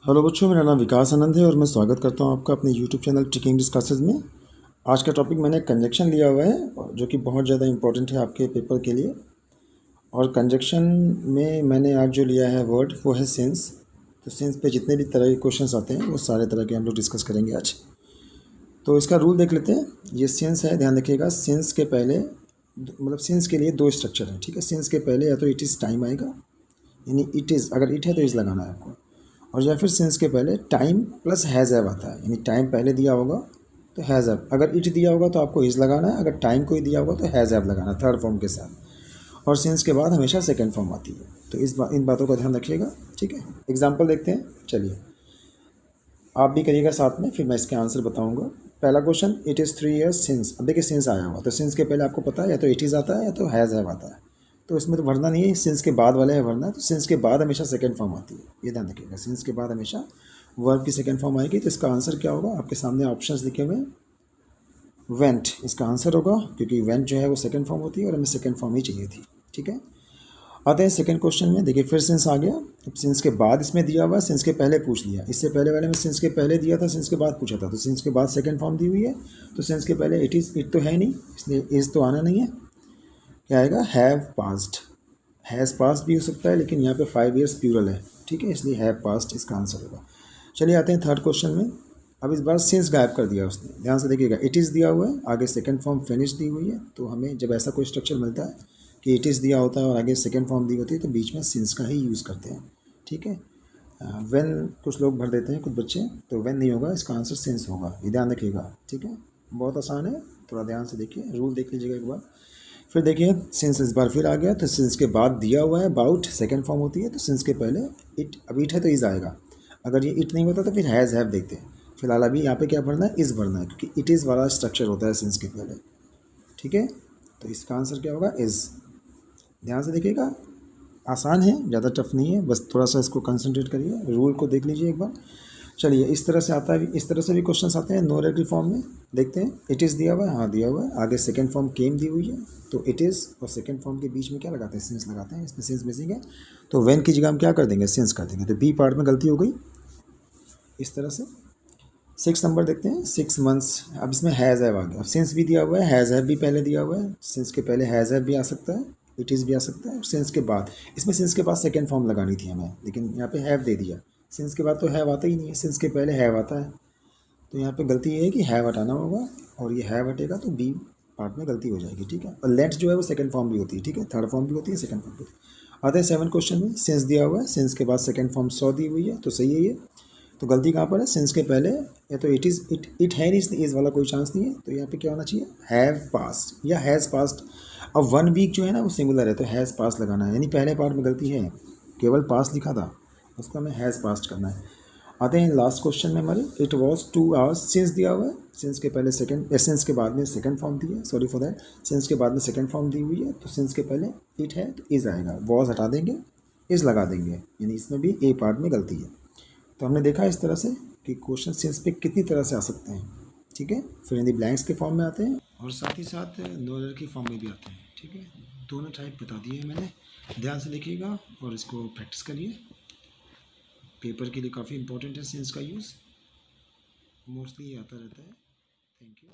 Hello बच्चों, मेरा नाम विकास आनंद है और मैं स्वागत करता हूं आपका अपने YouTube channel trick English classes में। आज का टॉपिक मैंने कंजक्शन लिया हुआ है जो कि बहुत ज़्यादा इंपॉर्टेंट है आपके पेपर के लिए। और कंजक्शन में मैंने आज जो लिया है वर्ड वो है सिंस। तो सिंस पे जितने भी तरह के क्वेश्चंस आते हैं वो सारे तरह के हम लोग डिस्कस करेंगे आज। तो इसका रूल देख लेते हैं। ये सिंस है, ध्यान रखिएगा। सिंस के पहले मतलब सिंस के लिए दो स्ट्रक्चर है, ठीक है। सिंस के पहले या तो इट इज़ टाइम आएगा, यानी इट इज़, अगर इट है तो इज़ लगाना है आपको। और या फिर सिंस के पहले टाइम प्लस हैज़ हैव आता है, यानी टाइम पहले दिया होगा तो हैज़ हैव। अगर इट दिया होगा तो आपको इज़ लगाना है, अगर टाइम कोई दिया होगा तो हैज़ हैव लगाना है थर्ड फॉर्म के साथ। और सिंस के बाद हमेशा सेकंड फॉर्म आती है। तो इन बातों का ध्यान रखिएगा, ठीक है। एग्जाम्पल देखते हैं, चलिए आप भी करिएगा साथ में, फिर मैं इसके आंसर बताऊँगा। पहला question, it is 3 years since. अब देखिए सिंस आया हुआ, तो सिंस के पहले आपको पता है या तो इट इज़ आता है या तो हैज़ हैव आता है। तो इसमें तो भरना नहीं है, सिंस के बाद वाले है भरना है। तो सिंस के बाद हमेशा सेकंड फॉर्म आती है, ये ध्यान रखिएगा। सिंस के बाद हमेशा वर्ब की सेकंड फॉर्म आएगी। तो इसका आंसर क्या होगा, आपके सामने ऑप्शंस लिखे हुए हैं। वेंट इसका आंसर होगा, क्योंकि वेंट जो है वो सेकंड फॉर्म होती है और हमें सेकंड फॉर्म ही चाहिए थी, ठीक है। आते हैं सेकंड क्वेश्चन में। देखिए फिर सिंस आ गया। अब सिंस के बाद इसमें दिया हुआ है, सिंस के पहले पूछ लिया। इससे पहले वाले में सिंस के पहले दिया था, सिंस के बाद पूछा था। तो सिंस के बाद सेकंड फॉर्म दी हुई है। तो सिंस के पहले इट तो है नहीं, इसलिए इज़ तो आना नहीं है। क्या आएगा, हैव पास्ड। हैज़ पास्ट भी हो सकता है, लेकिन यहाँ पे 5 years प्लूरल है, ठीक है, इसलिए हैव पास्ट इसका आंसर होगा। चलिए आते हैं थर्ड क्वेश्चन में। अब इस बार सिंस गायब कर दिया उसने, ध्यान से देखिएगा। इट इज़ दिया हुआ है, आगे सेकंड फॉर्म फिनिश दी हुई है। तो हमें जब ऐसा कोई स्ट्रक्चर मिलता है कि इट इज़ दिया होता है और आगे सेकंड फॉर्म दी होती है, तो बीच में सिंस का ही यूज़ करते हैं, ठीक है। वेन कुछ लोग भर देते हैं, कुछ बच्चे, तो वेन नहीं होगा, इसका आंसर सिंस होगा, ये ध्यान रखिएगा, ठीक है। बहुत आसान है, थोड़ा ध्यान से देखिए, रूल देख लीजिएगा एक बार। फिर देखिए सिंस इस बार फिर आ गया। तो सिंस के बाद दिया हुआ है अबाउट, सेकंड फॉर्म होती है। तो सिंस के पहले इट, अब इट है तो इज़ आएगा। अगर ये इट नहीं होता तो फिर हैज़ हैव देखते हैं। फिलहाल अभी यहाँ पे क्या भरना है, इज़ भरना है, क्योंकि इट इज़ वाला स्ट्रक्चर होता है सिंस के पहले, ठीक है। तो इसका आंसर क्या होगा, इज़। ध्यान से देखिएगा, आसान है, ज़्यादा टफ नहीं है, बस थोड़ा सा इसको कंसंट्रेट करिए, रूल को देख लीजिए एक बार। चलिए इस तरह से आता है, इस तरह से भी क्वेश्चंस आते हैं नो रिलेटिव फॉर्म में। देखते हैं, इट इज़ दिया हुआ है, हाँ दिया हुआ है, आगे सेकंड फॉर्म केम दी हुई है। तो इट इज़ और सेकंड फॉर्म के बीच में क्या लगाते हैं, सिंस लगाते हैं। इसमें सिंस मिसिंग है, तो व्हेन की जगह हम क्या कर देंगे, सिंस कर देंगे। तो बी पार्ट में गलती हो गई इस तरह से। 6 नंबर देखते हैं, 6 months। अब इसमें हैज़ हैव आ गया। अब सिंस भी दिया हुआ है, हैज़ हैव भी पहले दिया हुआ है। सिंस के पहले हैज़ हैव भी आ सकता है, इट इज़ भी आ सकता है। और सिंस के बाद, इसमें सिंस के बाद सेकंड फॉर्म लगानी थी हमें, लेकिन यहाँ पे हैव दे दिया। सिंस के बाद तो हैव आता ही नहीं है, सिंस के पहले हैव आता है। तो यहाँ पे गलती ये है कि हैव हटाना होगा, और ये हैव हटेगा तो बी पार्ट में गलती हो जाएगी, ठीक है। और लेट जो है वो सेकंड फॉर्म भी होती है, ठीक है, थर्ड फॉर्म भी होती है, सेकंड फॉर्म भी होती है। आते हैं 7 क्वेश्चन में। सिंस दिया हुआ है, सिंस के बाद सेकंड फॉर्म सॉ दी हुई है, तो सही है ये। तो गलती कहाँ पर है, सिंस के पहले या तो इट इज़, इट है नहीं, इसलिए इज़ वाला कोई चांस नहीं है। तो यहाँ पे क्या होना चाहिए, हैव पास्ट या हैज़ पास्ट। अब 1 वीक जो है ना वो सिंगुलर है, तो हैज़ पास्ट लगाना है, यानी पहले पार्ट में गलती है, केवल पास्ट लिखा था, उसको हमें हैज़ पास्ट करना है। आते हैं लास्ट क्वेश्चन में हमारे। It was 2 hours। सिंस दिया हुआ है, सिंस के पहले सेकंड, सिंस के बाद में सेकंड फॉर्म दी है, सॉरी फॉर दैट, सिंस के बाद में सेकंड फॉर्म दी हुई है। तो सिंस के पहले इट है तो इज़ आएगा, वॉज हटा देंगे, इज़ लगा देंगे, यानी इसमें भी ए पार्ट में गलती है। तो हमने देखा इस तरह से कि क्वेश्चन सिंस पे कितनी तरह से आ सकते हैं, ठीक है। फिर इन द ब्लैंक्स के फॉर्म में आते हैं और साथ ही साथ नोलर के फॉर्म में भी आते हैं, ठीक है। दोनों टाइप बता दिए हैं मैंने, ध्यान से देखिएगा और इसको प्रैक्टिस करिए। पेपर के लिए काफ़ी इंपॉर्टेंट है सिंस का यूज़, मोस्टली आता रहता है। Thank you.